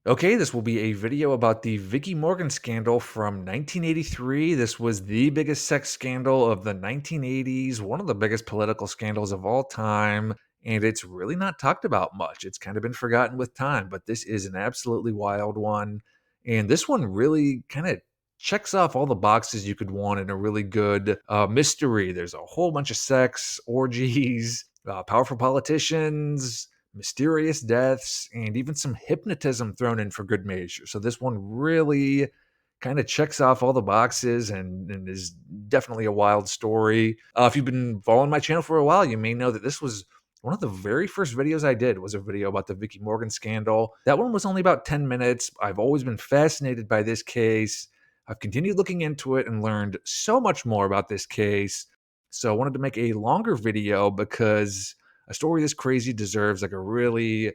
Okay, this will be a video about the Vicki Morgan scandal from 1983. This was the biggest sex scandal of the 1980s, one of the biggest political scandals of all time, and it's really not talked about much. It's kind of been forgotten with time, but this is an absolutely wild one. And this one really kind of checks off all the boxes you could want in a really good mystery. There's a whole bunch of sex, orgies, powerful politicians, mysterious deaths, and even some hypnotism thrown in for good measure. So this one really kind of checks off all the boxes and is definitely a wild story. If you've been following my channel for a while, you may know that this was one of the very first videos I did was a video about the Vicki Morgan scandal. That one was only about 10 minutes. I've always been fascinated by this case. I've continued looking into it and learned so much more about this case. So I wanted to make a longer video because a story this crazy deserves like a really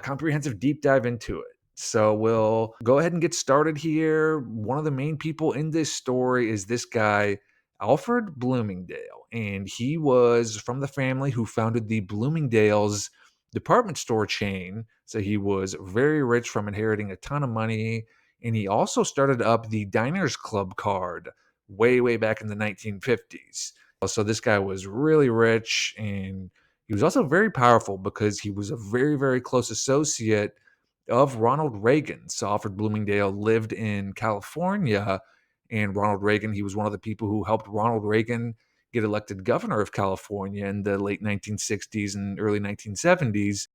comprehensive deep dive into it. So we'll go ahead and get started here. One of the main people in this story is this guy, Alfred Bloomingdale, and he was from the family who founded the Bloomingdale's department store chain. So he was very rich from inheriting a ton of money, and he also started up the Diners Club card way back in the 1950s. So this guy was really rich, and he was also very powerful because he was a very close associate of Ronald Reagan. So Alfred Bloomingdale lived in California, and Ronald Reagan, he was one of the people who helped Ronald Reagan get elected governor of California in the late 1960s and early 1970s.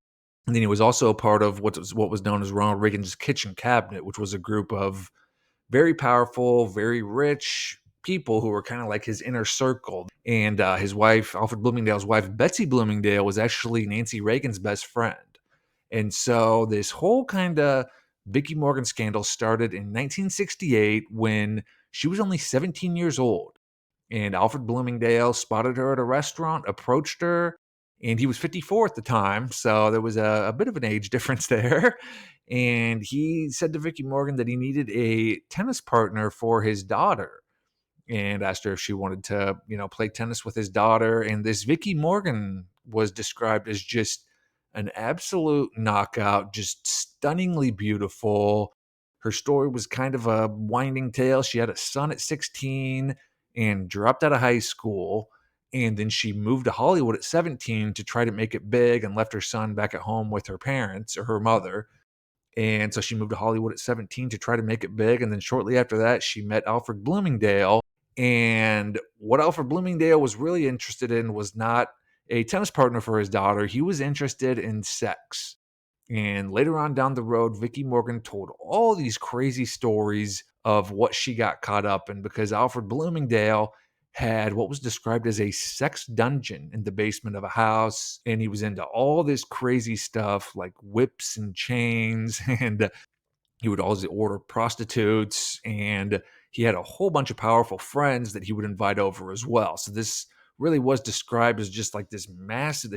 And then he was also a part of what was known as Ronald Reagan's kitchen cabinet, which was a group of very powerful, very rich people who were kind of like his inner circle. And his wife, Alfred Bloomingdale's wife, Betsy Bloomingdale, was actually Nancy Reagan's best friend. And so this whole kind of Vicki Morgan scandal started in 1968 when she was only 17 years old. And Alfred Bloomingdale spotted her at a restaurant, approached her, and he was 54 at the time. So there was a bit of an age difference there. And he said to Vicki Morgan that he needed a tennis partner for his daughter and asked her if she wanted to, play tennis with his daughter. And this Vicki Morgan was described as just an absolute knockout, just stunningly beautiful. Her story was kind of a winding tale. She had a son at 16 and dropped out of high school. And then she moved to Hollywood at 17 to try to make it big and left her son back at home with her parents or her mother. And so she moved to Hollywood at 17 to try to make it big. And then shortly after that, she met Alfred Bloomingdale. And what Alfred Bloomingdale was really interested in was not a tennis partner for his daughter. He was interested in sex. And later on down the road, Vicki Morgan told all these crazy stories of what she got caught up in because Alfred Bloomingdale had what was described as a sex dungeon in the basement of a house. And he was into all this crazy stuff like whips and chains. And he would always order prostitutes. And he had a whole bunch of powerful friends that he would invite over as well. So this really was described as just like this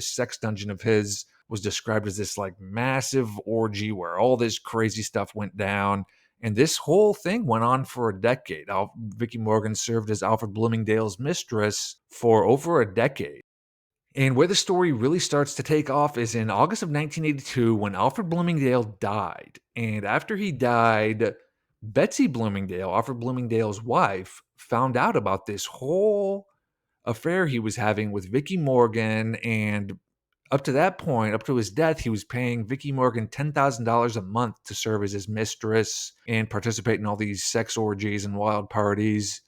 sex dungeon of his was described as this like massive orgy where all this crazy stuff went down. And this whole thing went on for a decade. Vicki Morgan served as Alfred Bloomingdale's mistress for over a decade. And where the story really starts to take off is in August of 1982 when Alfred Bloomingdale died. And after he died, Betsy Bloomingdale, Alfred Bloomingdale's wife, found out about this whole affair he was having with Vicki Morgan. And up to that point, up to his death, he was paying Vicki Morgan $10,000 a month to serve as his mistress and participate in all these sex orgies and wild parties.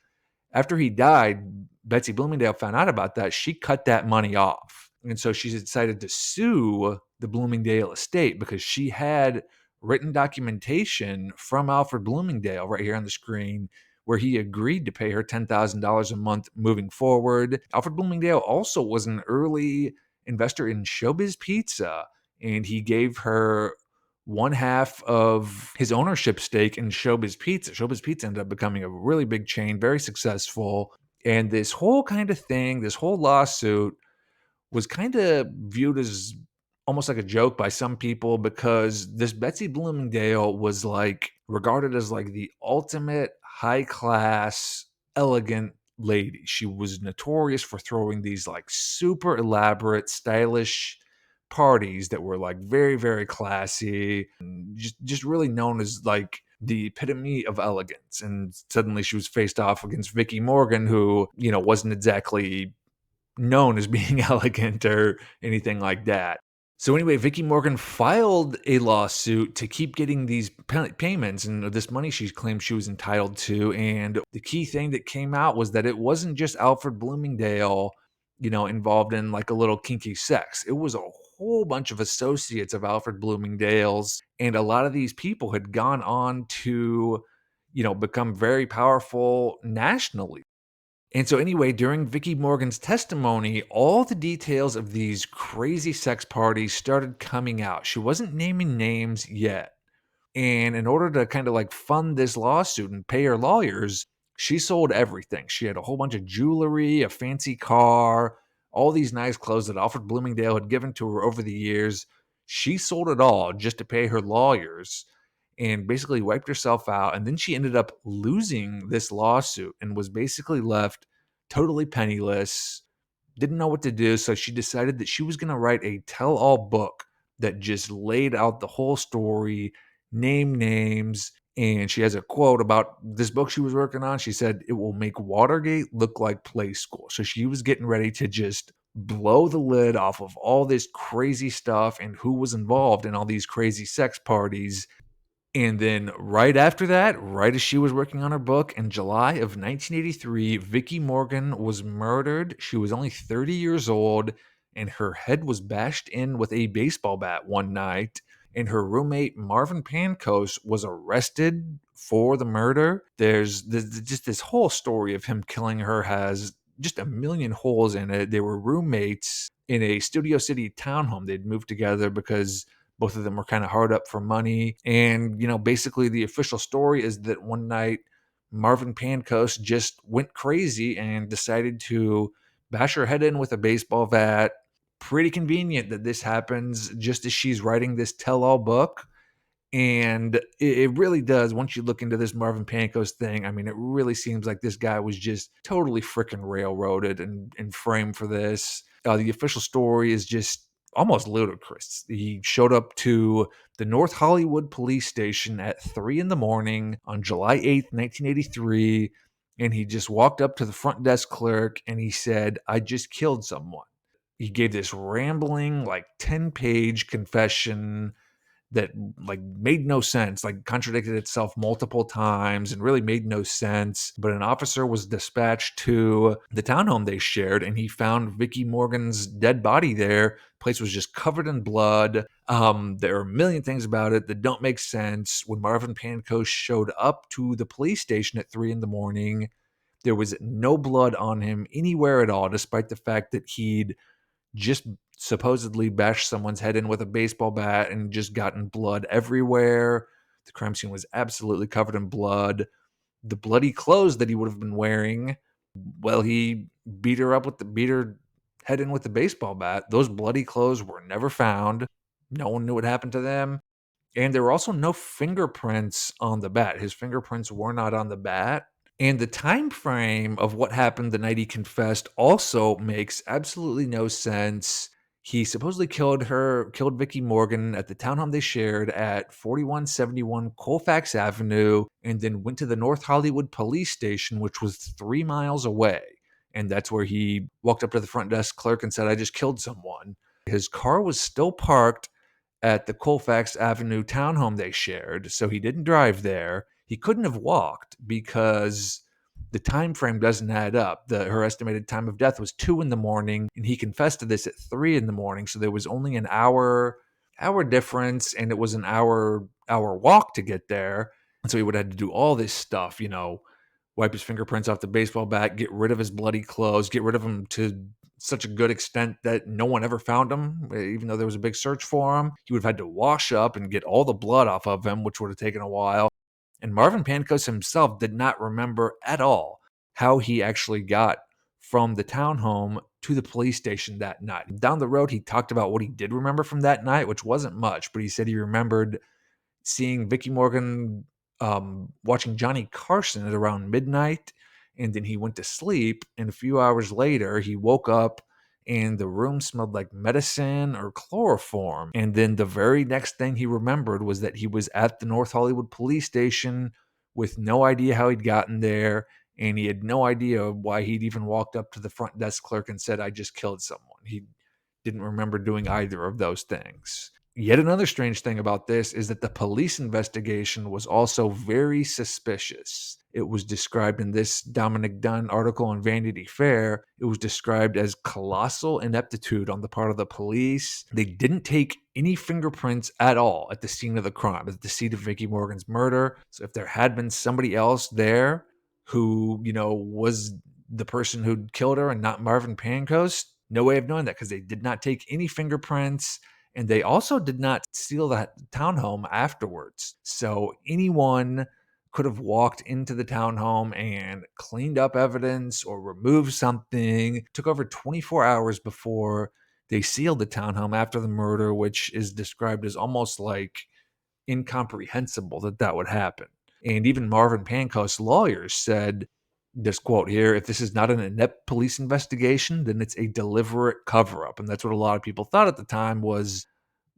After he died, Betsy Bloomingdale found out about that. She cut that money off. And so she decided to sue the Bloomingdale estate because she had written documentation from Alfred Bloomingdale right here on the screen where he agreed to pay her $10,000 a month moving forward. Alfred Bloomingdale also was an early investor in Showbiz Pizza, and he gave her one half of his ownership stake in Showbiz Pizza. Showbiz Pizza ended up becoming a really big chain, very successful. And this whole kind of thing, this whole lawsuit was kind of viewed as almost like a joke by some people because this Betsy Bloomingdale was like regarded as like the ultimate high class, elegant lady. She was notorious for throwing these like super elaborate, stylish parties that were like very, very classy, and just really known as like the epitome of elegance. And suddenly she was faced off against Vicki Morgan, who, wasn't exactly known as being elegant or anything like that. So anyway, Vicki Morgan filed a lawsuit to keep getting these payments and this money she claimed she was entitled to. And the key thing that came out was that it wasn't just Alfred Bloomingdale, involved in like a little kinky sex. It was a whole bunch of associates of Alfred Bloomingdale's, and a lot of these people had gone on to, become very powerful nationally. And so anyway, during Vicki Morgan's testimony, all the details of these crazy sex parties started coming out. She wasn't naming names yet. And in order to kind of like fund this lawsuit and pay her lawyers, she sold everything. She had a whole bunch of jewelry, a fancy car, all these nice clothes that Alfred Bloomingdale had given to her over the years. She sold it all just to pay her lawyers and basically wiped herself out. And then she ended up losing this lawsuit and was basically left totally penniless, didn't know what to do. So she decided that she was going to write a tell all book that just laid out the whole story, name names. And she has a quote about this book she was working on. She said, "It will make Watergate look like play school." So she was getting ready to just blow the lid off of all this crazy stuff and who was involved in all these crazy sex parties. And then right after that, right as she was working on her book in July of 1983, Vicki Morgan was murdered. She was only 30 years old, and her head was bashed in with a baseball bat one night. And her roommate, Marvin Pancos, was arrested for the murder. There's just this whole story of him killing her has just a million holes in it. They were roommates in a Studio City townhome. They'd moved together because both of them were kind of hard up for money. And, basically the official story is that one night Marvin Pancos just went crazy and decided to bash her head in with a baseball bat. Pretty convenient that this happens just as she's writing this tell all book. And it really does. Once you look into this Marvin Pancos thing, I mean, it really seems like this guy was just totally freaking railroaded and framed for this. The official story is just almost ludicrous. He showed up to the North Hollywood police station at 3 in the morning on July 8th, 1983. And he just walked up to the front desk clerk and he said, "I just killed someone." He gave this rambling, like 10-page confession that like made no sense, like contradicted itself multiple times and really made no sense. But an officer was dispatched to the townhome they shared, and he found Vicki Morgan's dead body there. The place was just covered in blood. There are a million things about it that don't make sense. When Marvin Pancos showed up to the police station at 3 in the morning, there was no blood on him anywhere at all, despite the fact that he'd just supposedly bashed someone's head in with a baseball bat and just gotten blood everywhere. The crime scene was absolutely covered in blood. The bloody clothes that he would have been wearing, well, he beat her head in with the baseball bat. Those bloody clothes were never found. No one knew what happened to them. And there were also no fingerprints on the bat. His fingerprints were not on the bat. And the time frame of what happened the night he confessed also makes absolutely no sense. He supposedly killed Vicki Morgan at the townhome they shared at 4171 Colfax Avenue, and then went to the North Hollywood police station, which was 3 miles away. And that's where he walked up to the front desk clerk and said, "I just killed someone." His car was still parked at the Colfax Avenue townhome they shared, so he didn't drive there. He couldn't have walked because the time frame doesn't add up. Her estimated time of death was 2 in the morning, and he confessed to this at 3 in the morning, so there was only an hour difference, and it was an hour walk to get there. And so he would have had to do all this stuff, wipe his fingerprints off the baseball bat, get rid of his bloody clothes, get rid of them to such a good extent that no one ever found him, even though there was a big search for him. He would have had to wash up and get all the blood off of him, which would have taken a while. And Marvin Pancos himself did not remember at all how he actually got from the townhome to the police station that night. Down the road, he talked about what he did remember from that night, which wasn't much, but he said he remembered seeing Vicki Morgan watching Johnny Carson at around midnight, and then he went to sleep. And a few hours later, he woke up and the room smelled like medicine or chloroform. And then the very next thing he remembered was that he was at the North Hollywood police station with no idea how he'd gotten there, and he had no idea why he'd even walked up to the front desk clerk and said, "I just killed someone." He didn't remember doing either of those things. Yet another strange thing about this is that the police investigation was also very suspicious. It was described in this Dominic Dunn article in Vanity Fair. It was described as colossal ineptitude on the part of the police. They didn't take any fingerprints at all at the scene of the crime, at the scene of Vicki Morgan's murder. So if there had been somebody else there who, was the person who'd killed her and not Marvin Pancoast, no way of knowing that because they did not take any fingerprints. And they also did not seal that townhome afterwards. So anyone could have walked into the townhome and cleaned up evidence or removed something. It took over 24 hours before they sealed the townhome after the murder, which is described as almost like incomprehensible that that would happen. And even Marvin Pancoast's lawyers said, this quote here, "If this is not an inept police investigation, then it's a deliberate cover up." And that's what a lot of people thought at the time was,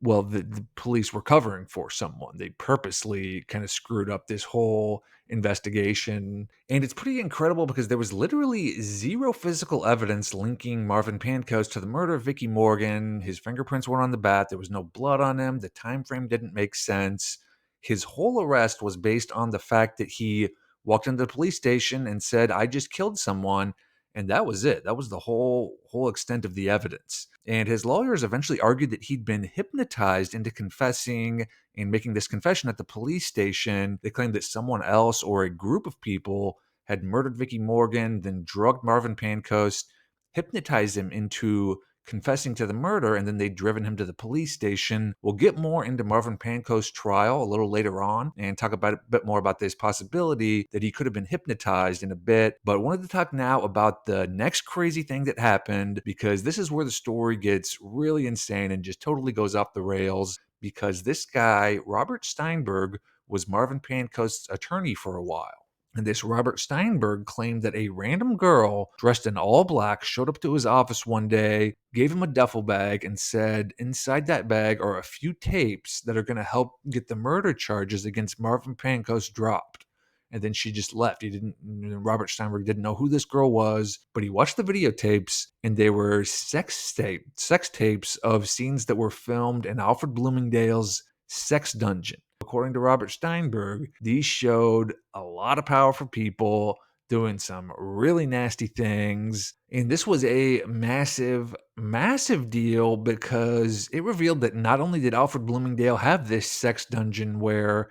well, the police were covering for someone. They purposely kind of screwed up this whole investigation. And it's pretty incredible because there was literally zero physical evidence linking Marvin Pancoast to the murder of Vicki Morgan. His fingerprints weren't on the bat. There was no blood on him. The time frame didn't make sense. His whole arrest was based on the fact that he walked into the police station and said, "I just killed someone." And that was it. That was the whole extent of the evidence. And his lawyers eventually argued that he'd been hypnotized into confessing and making this confession at the police station. They claimed that someone else or a group of people had murdered Vicki Morgan, then drugged Marvin Pancoast, hypnotized him into confessing to the murder, and then they'd driven him to the police station. We'll get more into Marvin Pancoast's trial a little later on and talk about a bit more about this possibility that he could have been hypnotized in a bit. But I wanted to talk now about the next crazy thing that happened, because this is where the story gets really insane and just totally goes off the rails, because this guy, Robert Steinberg, was Marvin Pancoast's attorney for a while. And this Robert Steinberg claimed that a random girl dressed in all black showed up to his office one day, gave him a duffel bag, and said, "Inside that bag are a few tapes that are going to help get the murder charges against Marvin Pancoast dropped." And then she just left. Robert Steinberg didn't know who this girl was, but he watched the videotapes, and they were sex tapes of scenes that were filmed in Alfred Bloomingdale's sex dungeon. According to Robert Steinberg, these showed a lot of powerful people doing some really nasty things. And this was a massive, massive deal because it revealed that not only did Alfred Bloomingdale have this sex dungeon where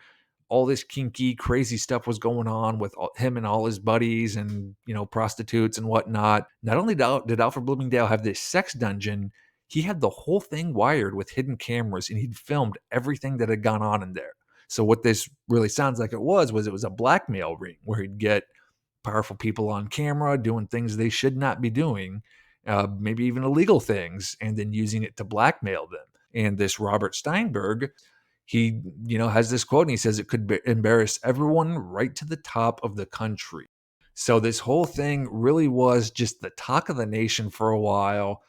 all this kinky, crazy stuff was going on with him and all his buddies and, prostitutes and whatnot. Not only did Alfred Bloomingdale have this sex dungeon, he had the whole thing wired with hidden cameras, and he'd filmed everything that had gone on in there. So what this really sounds like it was a blackmail ring where he'd get powerful people on camera doing things they should not be doing, maybe even illegal things, and then using it to blackmail them. And this Robert Steinberg, he, has this quote, and he says it could embarrass everyone right to the top of the country. So this whole thing really was just the talk of the nation for a while.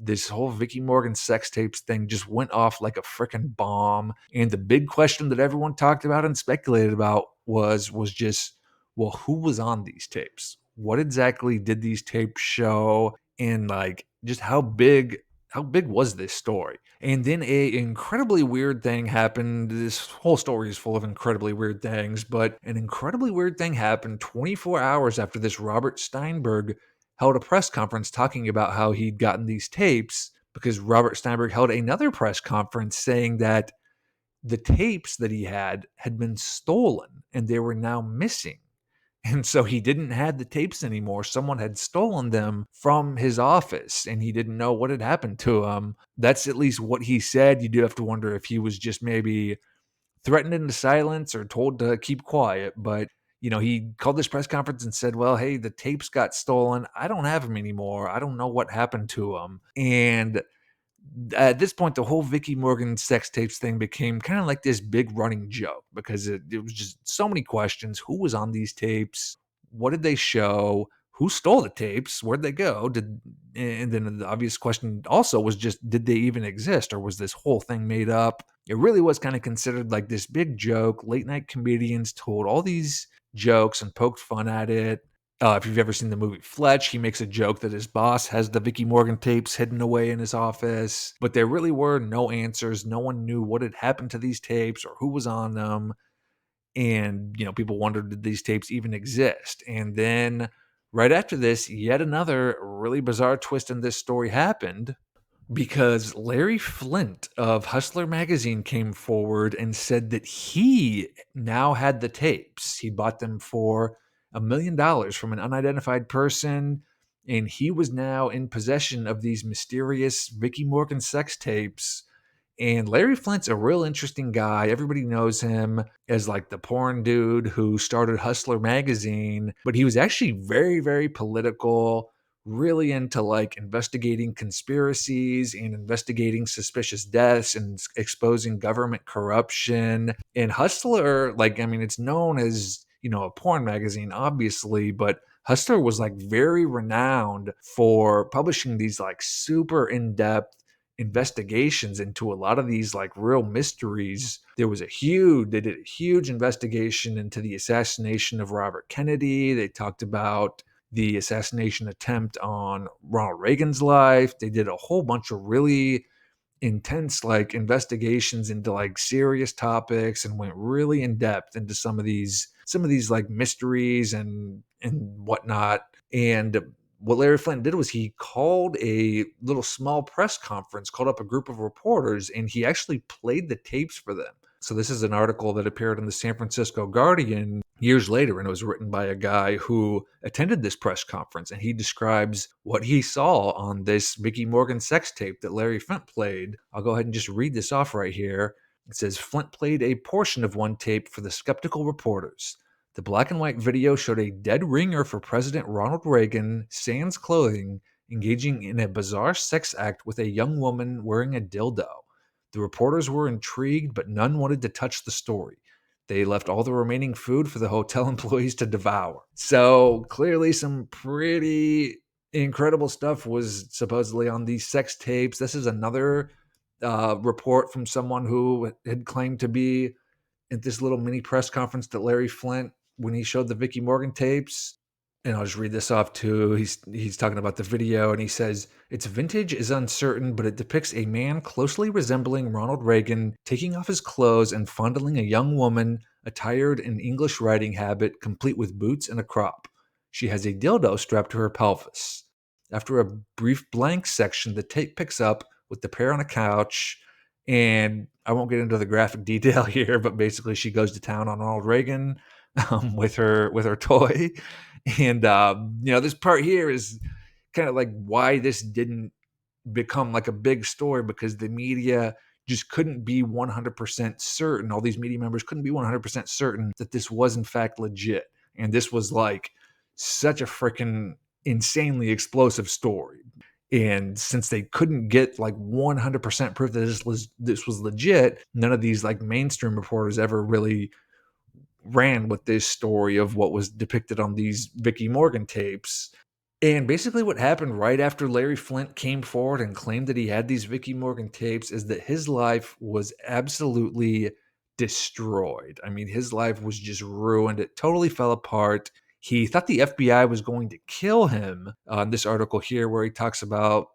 This whole Vicki Morgan sex tapes thing just went off like a freaking bomb. And the big question that everyone talked about and speculated about was just, well, who was on these tapes? What exactly did these tapes show? And like, just how big was this story? And then a incredibly weird thing happened. This whole story is full of incredibly weird things, but an incredibly weird thing happened 24 hours after this Robert Steinberg held a press conference talking about how he'd gotten these tapes, because Robert Steinberg held another press conference saying that the tapes that he had been stolen and they were now missing. And so he didn't have the tapes anymore. Someone had stolen them from his office and he didn't know what had happened to them. That's at least what he said. You do have to wonder if he was just maybe threatened into silence or told to keep quiet. But, he called this press conference and said, well, hey, the tapes got stolen. I don't have them anymore. I don't know what happened to them. And at this point, the whole Vicki Morgan sex tapes thing became kind of like this big running joke because it was just so many questions. Who was on these tapes? What did they show? who stole the tapes? Where'd they go? And then the obvious question also was just, did they even exist, or was this whole thing made up? It really was kind of considered like this big joke. Late night comedians told all these jokes and poked fun at it. If you've ever seen the movie Fletch, he makes a joke that his boss has the Vicki Morgan tapes hidden away in his office, but there really were no answers. No one knew what had happened to these tapes or who was on them. And, people wondered, did these tapes even exist? And then right after this, yet another really bizarre twist in this story happened, because Larry Flint of Hustler magazine came forward and said that he now had the tapes. He bought them for $1 million from an unidentified person, and he was now in possession of these mysterious Vicki Morgan sex tapes. And Larry Flint's a real interesting guy. Everybody knows him as like the porn dude who started Hustler magazine, but he was actually very, very political, really into like investigating conspiracies and investigating suspicious deaths and exposing government corruption. And Hustler, it's known as, a porn magazine, obviously, but Hustler was like very renowned for publishing these like super in-depth investigations into a lot of these like real mysteries. They did a huge investigation into the assassination of Robert Kennedy. They talked about the assassination attempt on Ronald Reagan's life. They did a whole bunch of really intense like investigations into like serious topics and went really in depth into some of these like mysteries and whatnot. And what Larry Flint did was he called a little small press conference, called up a group of reporters, and he actually played the tapes for them. So this is an article that appeared in the San Francisco Guardian years later, and it was written by a guy who attended this press conference, and he describes what he saw on this Vicki Morgan sex tape that Larry Flint played. I'll go ahead and just read this off right here. It says, Flint played a portion of one tape for the skeptical reporters. The black and white video showed a dead ringer for President Ronald Reagan, sans clothing, engaging in a bizarre sex act with a young woman wearing a dildo. The reporters were intrigued, but none wanted to touch the story. They left all the remaining food for the hotel employees to devour. So clearly some pretty incredible stuff was supposedly on these sex tapes. This is another report from someone who had claimed to be at this little mini press conference that Larry Flint, when he showed the Vicki Morgan tapes. And I'll just read this off too. He's talking about the video, and he says, its vintage is uncertain, but it depicts a man closely resembling Ronald Reagan taking off his clothes and fondling a young woman attired in English riding habit, complete with boots and a crop. She has a dildo strapped to her pelvis. After a brief blank section, the tape picks up with the pair on a couch, and I won't get into the graphic detail here, but basically she goes to town on Ronald Reagan with her toy. And this part here is kind of like why this didn't become like a big story, because the media just couldn't be 100% certain. All these media members couldn't be 100% certain that this was in fact legit. And this was like such a freaking insanely explosive story. And since they couldn't get like 100% proof that this was legit, none of these like mainstream reporters ever really ran with this story of what was depicted on these Vicki Morgan tapes. And basically what happened right after Larry Flint came forward and claimed that he had these Vicki Morgan tapes is that his life was absolutely destroyed. I mean, his life was just ruined. It totally fell apart. He thought the FBI was going to kill him. This article here where he talks about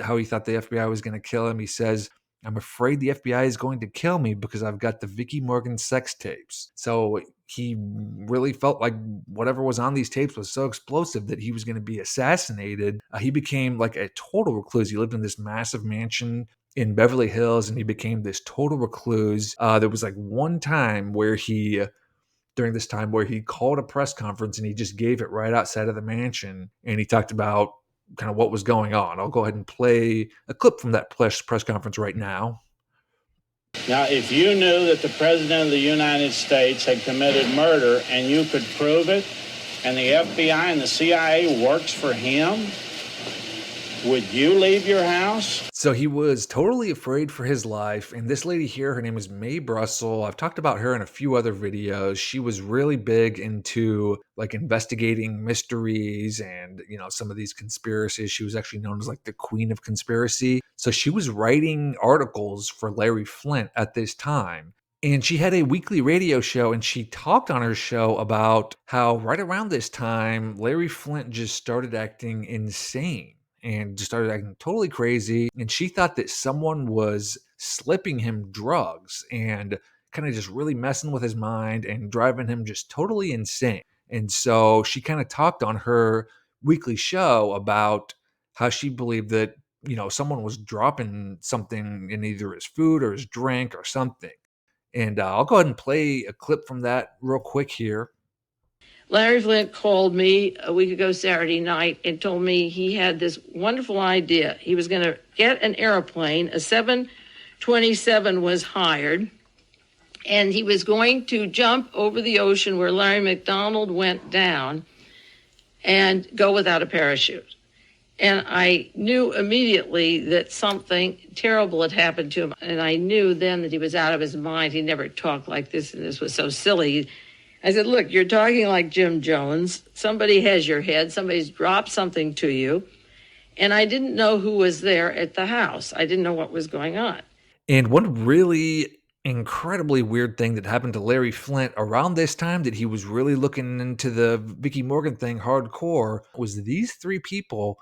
how he thought the FBI was going to kill him, he says, I'm afraid the FBI is going to kill me because I've got the Vicki Morgan sex tapes. So he really felt like whatever was on these tapes was so explosive that he was going to be assassinated. He became like a total recluse. He lived in this massive mansion in Beverly Hills, and he became this total recluse. There was like one time where during this time where he called a press conference and he just gave it right outside of the mansion. And he talked about kind of what was going on. I'll go ahead and play a clip from that press conference right now. Now, if you knew that the President of the United States had committed murder and you could prove it, and the FBI and the CIA works for him, would you leave your house? So he was totally afraid for his life. And this lady here, her name is Mae Brussel. I've talked about her in a few other videos. She was really big into like investigating mysteries and, some of these conspiracies. She was actually known as like the queen of conspiracy. So she was writing articles for Larry Flint at this time. And she had a weekly radio show, and she talked on her show about how right around this time, Larry Flint just started acting insane and just started acting totally crazy. And she thought that someone was slipping him drugs and kind of just really messing with his mind and driving him just totally insane. And so she kind of talked on her weekly show about how she believed that, someone was dropping something in either his food or his drink or something. And I'll go ahead and play a clip from that real quick here. Larry Flint called me a week ago Saturday night and told me he had this wonderful idea. He was going to get an airplane, a 727 was hired, and he was going to jump over the ocean where Larry McDonald went down and go without a parachute. And I knew immediately that something terrible had happened to him. And I knew then that he was out of his mind. He never talked like this, and this was so silly. I said, look, you're talking like Jim Jones. Somebody has your head. Somebody's dropped something to you. And I didn't know who was there at the house. I didn't know what was going on. And one really incredibly weird thing that happened to Larry Flint around this time that he was really looking into the Vicki Morgan thing hardcore was these three people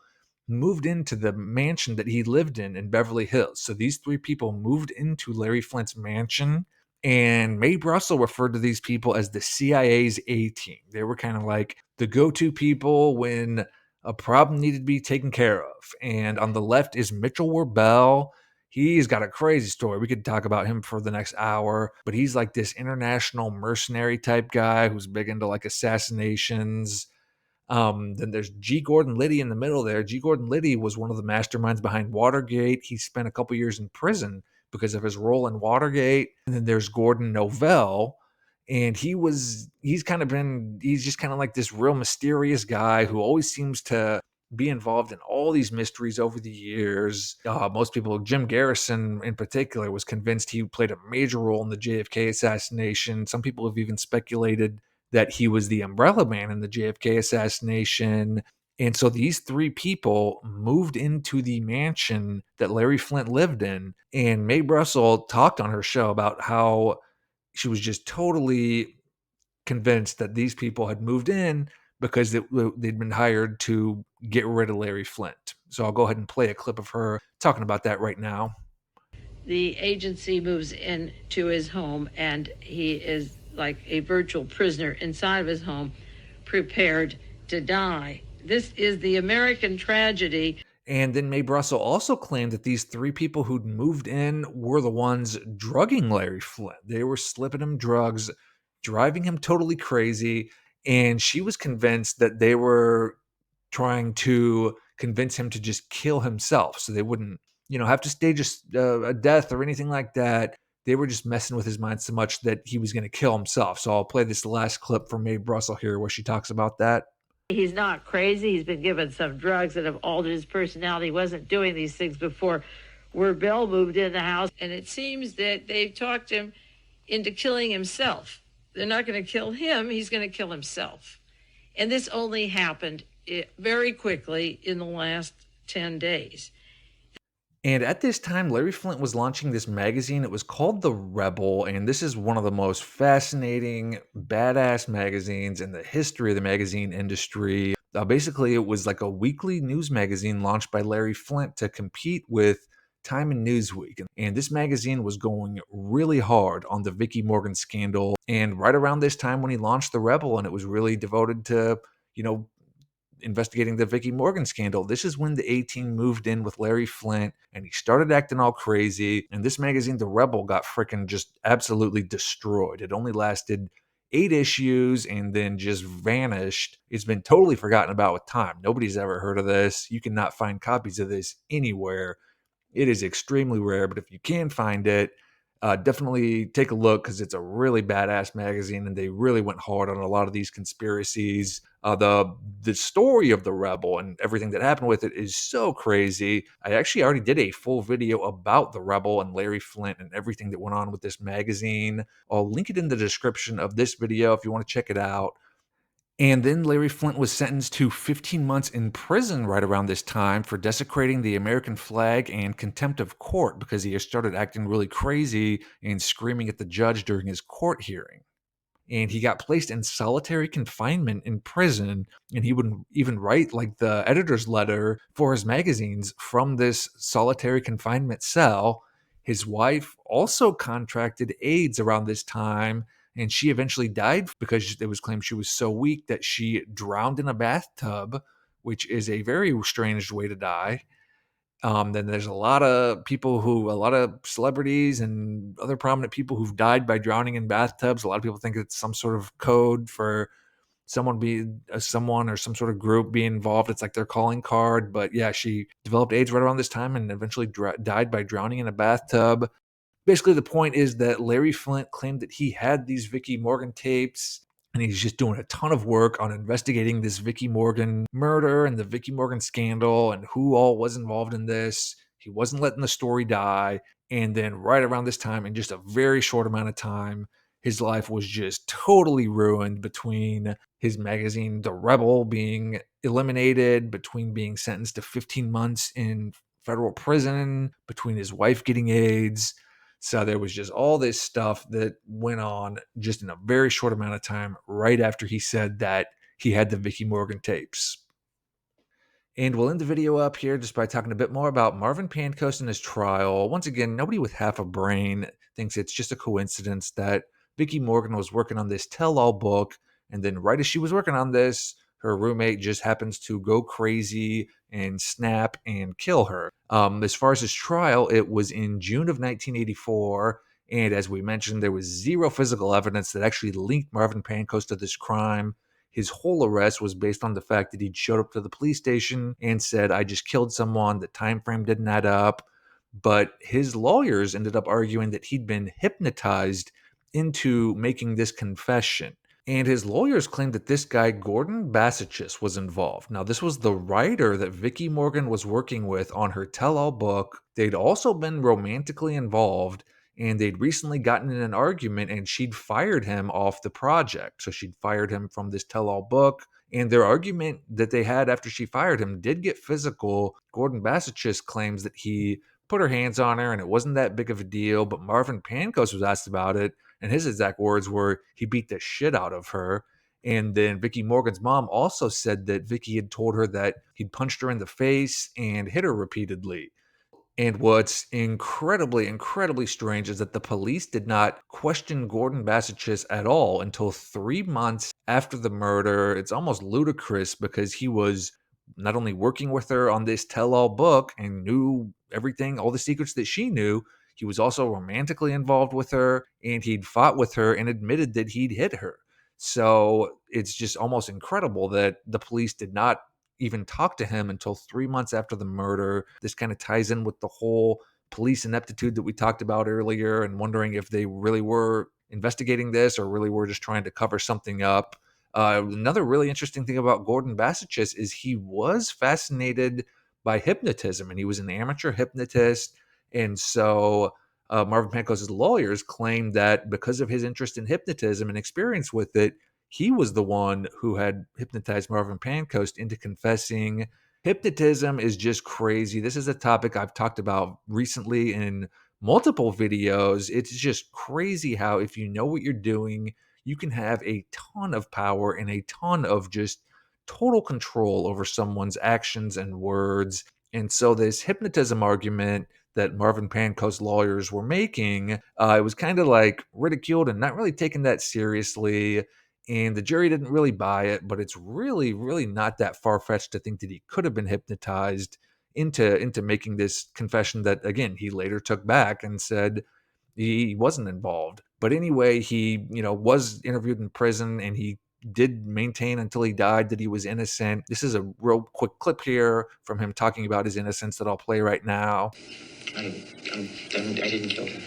moved into the mansion that he lived in Beverly Hills. So these three people moved into Larry Flint's mansion, and Mae Brussel referred to these people as the CIA's A team. They were kind of like the go-to people when a problem needed to be taken care of. And on the left is Mitchell Warbell. He's got a crazy story. We could talk about him for the next hour, but he's like this international mercenary type guy who's big into like assassinations. Then there's G. Gordon Liddy in the middle there. G. Gordon Liddy was one of the masterminds behind Watergate. He spent a couple years in prison because of his role in Watergate. And then there's Gordon Novell. And he's just kind of like this real mysterious guy who always seems to be involved in all these mysteries over the years. Most people, Jim Garrison in particular, was convinced he played a major role in the JFK assassination. Some people have even speculated that he was the umbrella man in the JFK assassination. And so these three people moved into the mansion that Larry Flint lived in. And Mae Brussel talked on her show about how she was just totally convinced that these people had moved in because they'd been hired to get rid of Larry Flint. So I'll go ahead and play a clip of her talking about that right now. The agency moves into his home, and he is like a virtual prisoner inside of his home, prepared to die. This is the American tragedy. And then Mae Brussel also claimed that these three people who'd moved in were the ones drugging Larry Flint. They were slipping him drugs, driving him totally crazy. And she was convinced that they were trying to convince him to just kill himself so they wouldn't, have to stage a death or anything like that. They were just messing with his mind so much that he was going to kill himself. So I'll play this last clip from Mae Brussel here where she talks about that. He's not crazy. He's been given some drugs that have altered his personality. He wasn't doing these things before. Where Bell moved in the house, and it seems that they've talked him into killing himself. They're not going to kill him. He's going to kill himself. And this only happened very quickly in the last 10 days. And at this time, Larry Flint was launching this magazine. It was called The Rebel, and this is one of the most fascinating, badass magazines in the history of the magazine industry. Basically, it was like a weekly news magazine launched by Larry Flint to compete with Time and Newsweek. And this magazine was going really hard on the Vicki Morgan scandal. And right around this time when he launched The Rebel, and it was really devoted to, investigating the Vicki Morgan scandal. This is when the A-Team moved in with Larry Flint and he started acting all crazy. And this magazine, The Rebel, got freaking just absolutely destroyed. It only lasted 8 issues and then just vanished. It's been totally forgotten about with time. Nobody's ever heard of this. You cannot find copies of this anywhere. It is extremely rare, but if you can find it, Definitely take a look because it's a really badass magazine, and they really went hard on a lot of these conspiracies. The story of the Rebel and everything that happened with it is so crazy. I actually already did a full video about the Rebel and Larry Flint and everything that went on with this magazine. I'll link it in the description of this video if you want to check it out. And then Larry Flint was sentenced to 15 months in prison right around this time for desecrating the American flag and contempt of court because he had started acting really crazy and screaming at the judge during his court hearing. And he got placed in solitary confinement in prison, and he would even write like the editor's letter for his magazines from this solitary confinement cell. His wife also contracted AIDS around this time, and she eventually died because it was claimed she was so weak that she drowned in a bathtub, which is a very strange way to die. Then there's a lot of celebrities and other prominent people who've died by drowning in bathtubs. A lot of people think it's some sort of code for someone or some sort of group being involved. It's like their calling card. But yeah, she developed AIDS right around this time and eventually died by drowning in a bathtub. Basically, the point is that Larry Flint claimed that he had these Vicki Morgan tapes, and he's just doing a ton of work on investigating this Vicki Morgan murder and the Vicki Morgan scandal and who all was involved in this. He wasn't letting the story die. And then, right around this time, in just a very short amount of time, his life was just totally ruined between his magazine, The Rebel, being eliminated, between being sentenced to 15 months in federal prison, between his wife getting AIDS. So there was just all this stuff that went on just in a very short amount of time right after he said that he had the Vicki Morgan tapes. And we'll end the video up here just by talking a bit more about Marvin Pancoast and his trial. Once again, nobody with half a brain thinks it's just a coincidence that Vicki Morgan was working on this tell-all book, and then right as she was working on this, her roommate just happens to go crazy and snap and kill her. As far as his trial, it was in June of 1984, and as we mentioned, there was zero physical evidence that actually linked Marvin Pancoast to this crime. His whole arrest was based on the fact that he'd showed up to the police station and said, I just killed someone. The time frame didn't add up. But his lawyers ended up arguing that he'd been hypnotized into making this confession. And his lawyers claimed that this guy, Gordon Bassachis, was involved. Now, this was the writer that Vicki Morgan was working with on her tell all book. They'd also been romantically involved, and they'd recently gotten in an argument, and she'd fired him off the project. So she'd fired him from this tell all book. And their argument that they had after she fired him did get physical. Gordon Bassachis claims that he put her hands on her and it wasn't that big of a deal, but Marvin Pancoast was asked about it, and his exact words were he beat the shit out of her. And then Vicki Morgan's mom also said that Vicki had told her that he'd punched her in the face and hit her repeatedly. And what's incredibly, incredibly strange is that the police did not question Gordon Bassachis at all until 3 months after the murder. It's almost ludicrous because he was not only working with her on this tell all book and knew everything, all the secrets that she knew, he was also romantically involved with her, and he'd fought with her and admitted that he'd hit her. So it's just almost incredible that the police did not even talk to him until 3 months after the murder. This kind of ties in with the whole police ineptitude that we talked about earlier and wondering if they really were investigating this or really were just trying to cover something up. Another really interesting thing about Gordon Bassachis is he was fascinated by hypnotism, and he was an amateur hypnotist. And so Marvin Pancoast's lawyers claimed that because of his interest in hypnotism and experience with it, he was the one who had hypnotized Marvin Pancoast into confessing. Hypnotism is just crazy. This is a topic I've talked about recently in multiple videos. It's just crazy how, if you know what you're doing, you can have a ton of power and a ton of just total control over someone's actions and words. And so, this hypnotism argument that Marvin Pancoast's lawyers were making, it was kind of like ridiculed and not really taken that seriously, and the jury didn't really buy it. But it's really, really not that far-fetched to think that he could have been hypnotized into making this confession that, again, he later took back and said he wasn't involved. But anyway, he, was interviewed in prison, and he did maintain until he died that he was innocent. This is a real quick clip here from him talking about his innocence that I'll play right now. I didn't kill him.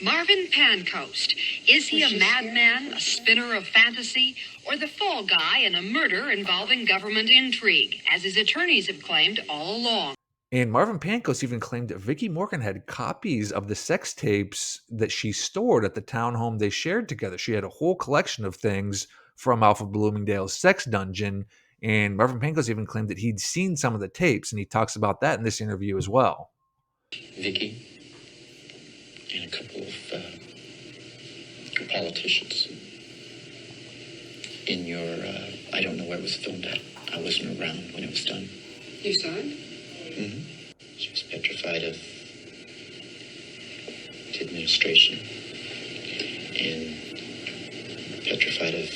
Marvin Pancoast. Is he a madman, a spinner of fantasy, or the fall guy in a murder involving government intrigue, as his attorneys have claimed all along? And Marvin Pancos even claimed that Vicki Morgan had copies of the sex tapes that she stored at the townhome they shared together. She had a whole collection of things from Alfred Bloomingdale's sex dungeon. And Marvin Pancos even claimed that he'd seen some of the tapes, and he talks about that in this interview as well. Vicki and a couple of politicians in your, I don't know where it was filmed at. I wasn't around when it was done. You saw it? Mm-hmm. She was petrified of the administration and petrified of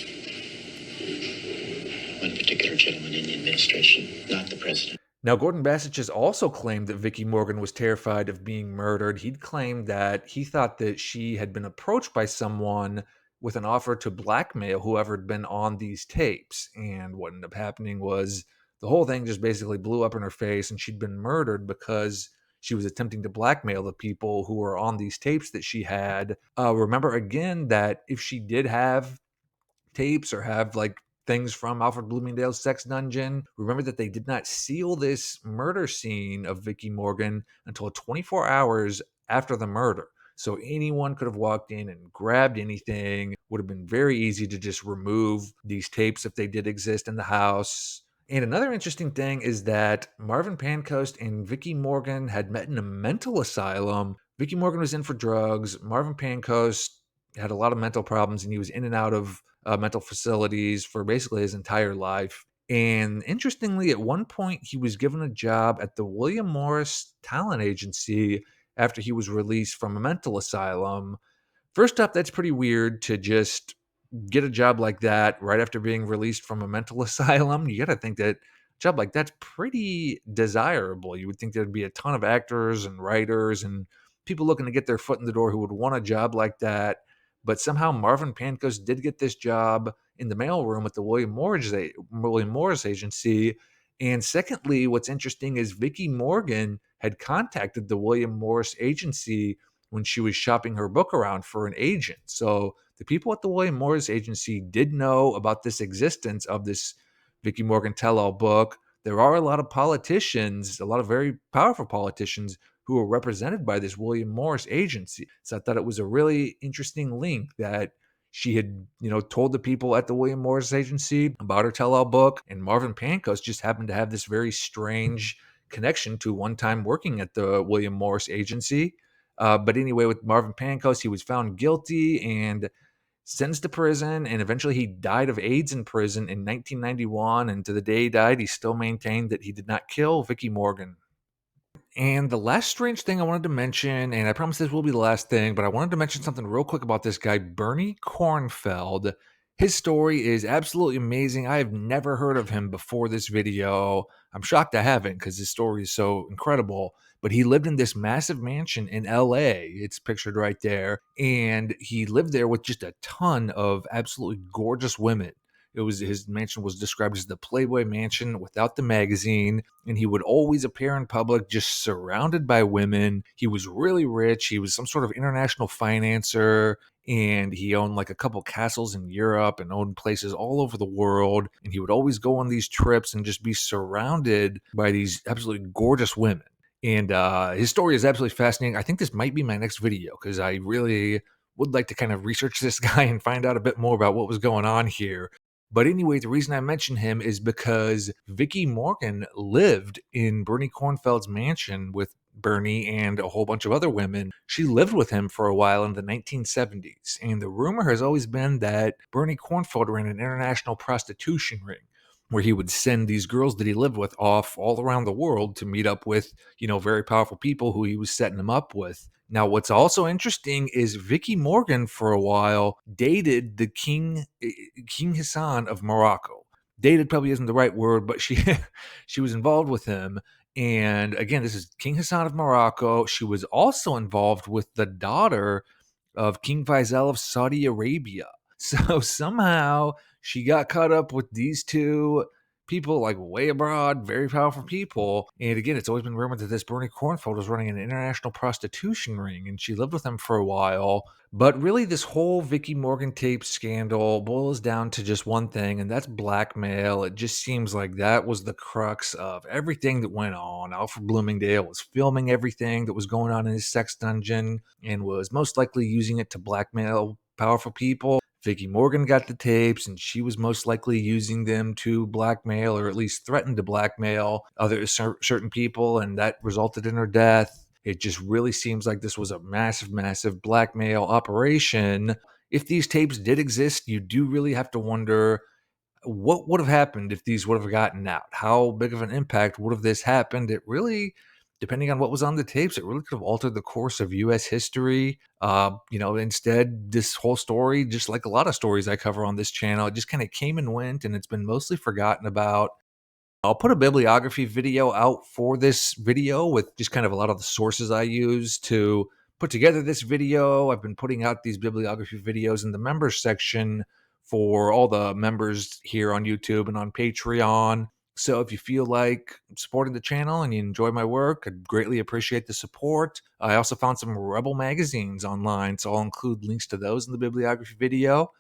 one particular gentleman in the administration, not the president. Now, Gordon Bassett has also claimed that Vicki Morgan was terrified of being murdered. He'd claimed that he thought that she had been approached by someone with an offer to blackmail whoever had been on these tapes. And what ended up happening was the whole thing just basically blew up in her face, and she'd been murdered because she was attempting to blackmail the people who were on these tapes that she had. Remember again that if she did have tapes or have like things from Alfred Bloomingdale's sex dungeon, remember that they did not seal this murder scene of Vicki Morgan until 24 hours after the murder. So anyone could have walked in and grabbed anything. Would have been very easy to just remove these tapes if they did exist in the house. And another interesting thing is that Marvin Pancoast and Vicki Morgan had met in a mental asylum. Vicki Morgan was in for drugs. Marvin Pancoast had a lot of mental problems, and he was in and out of mental facilities for basically his entire life. And interestingly, at one point, he was given a job at the William Morris Talent Agency after he was released from a mental asylum. First up, that's pretty weird to just get a job like that right after being released from a mental asylum. You got to think that a job like that's pretty desirable. You would think there'd be a ton of actors and writers and people looking to get their foot in the door who would want a job like that. But somehow Marvin Pancos did get this job in the mailroom at the William Morris Agency. And secondly, what's interesting is Vicki Morgan had contacted the William Morris Agency when she was shopping her book around for an agent. So the people at the William Morris Agency did know about this existence of this Vicki Morgan tell-all book. There are a lot of politicians, a lot of very powerful politicians who are represented by this William Morris Agency. So I thought it was a really interesting link that she had, told the people at the William Morris Agency about her tell-all book, and Marvin Pancos just happened to have this very strange connection to one time working at the William Morris Agency. But anyway, with Marvin Pancos, he was found guilty and sentenced to prison, and eventually he died of AIDS in prison in 1991. And to the day he died, he still maintained that he did not kill Vicki Morgan. And the last strange thing I wanted to mention, and I promise this will be the last thing, but I wanted to mention something real quick about this guy, Bernie Kornfeld. His story is absolutely amazing. I have never heard of him before this video. I'm shocked I haven't because his story is so incredible. But he lived in this massive mansion in LA. It's pictured right there. And he lived there with just a ton of absolutely gorgeous women. His mansion was described as the Playboy Mansion without the magazine, and he would always appear in public just surrounded by women. He was really rich. He was some sort of international financer, and he owned like a couple castles in Europe and owned places all over the world. And he would always go on these trips and just be surrounded by these absolutely gorgeous women. And his story is absolutely fascinating. I think this might be my next video because I really would like to kind of research this guy and find out a bit more about what was going on here. But anyway, the reason I mention him is because Vicki Morgan lived in Bernie Kornfeld's mansion with Bernie and a whole bunch of other women. She lived with him for a while in the 1970s. And the rumor has always been that Bernie Kornfeld ran an international prostitution ring where he would send these girls that he lived with off all around the world to meet up with, very powerful people who he was setting them up with. Now, what's also interesting is Vicki Morgan, for a while, dated the King Hassan of Morocco. Dated probably isn't the right word, but she she was involved with him. And again, this is King Hassan of Morocco. She was also involved with the daughter of King Faisal of Saudi Arabia. So somehow she got caught up with these two people like way abroad, very powerful people. And again, it's always been rumored that this Bernie Kornfeld was running an international prostitution ring, and she lived with him for a while. But really, this whole Vicki Morgan tape scandal boils down to just one thing, and that's blackmail. It just seems like that was the crux of everything that went on. Alfred Bloomingdale was filming everything that was going on in his sex dungeon and was most likely using it to blackmail powerful people. Vicki Morgan got the tapes, and she was most likely using them to blackmail, or at least threaten to blackmail other certain people, and that resulted in her death. It just really seems like this was a massive, massive blackmail operation. If these tapes did exist, you do really have to wonder what would have happened if these would have gotten out. How big of an impact would have this happened? It really, depending on what was on the tapes, it really could have altered the course of U.S. history. Instead, this whole story, just like a lot of stories I cover on this channel, it just kind of came and went, and it's been mostly forgotten about. I'll put a bibliography video out for this video with just kind of a lot of the sources I use to put together this video. I've been putting out these bibliography videos in the members section for all the members here on YouTube and on Patreon. So if you feel like supporting the channel and you enjoy my work, I'd greatly appreciate the support. I also found some Rebel magazines online, so I'll include links to those in the bibliography video.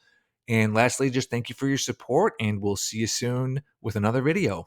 And lastly, just thank you for your support, and we'll see you soon with another video.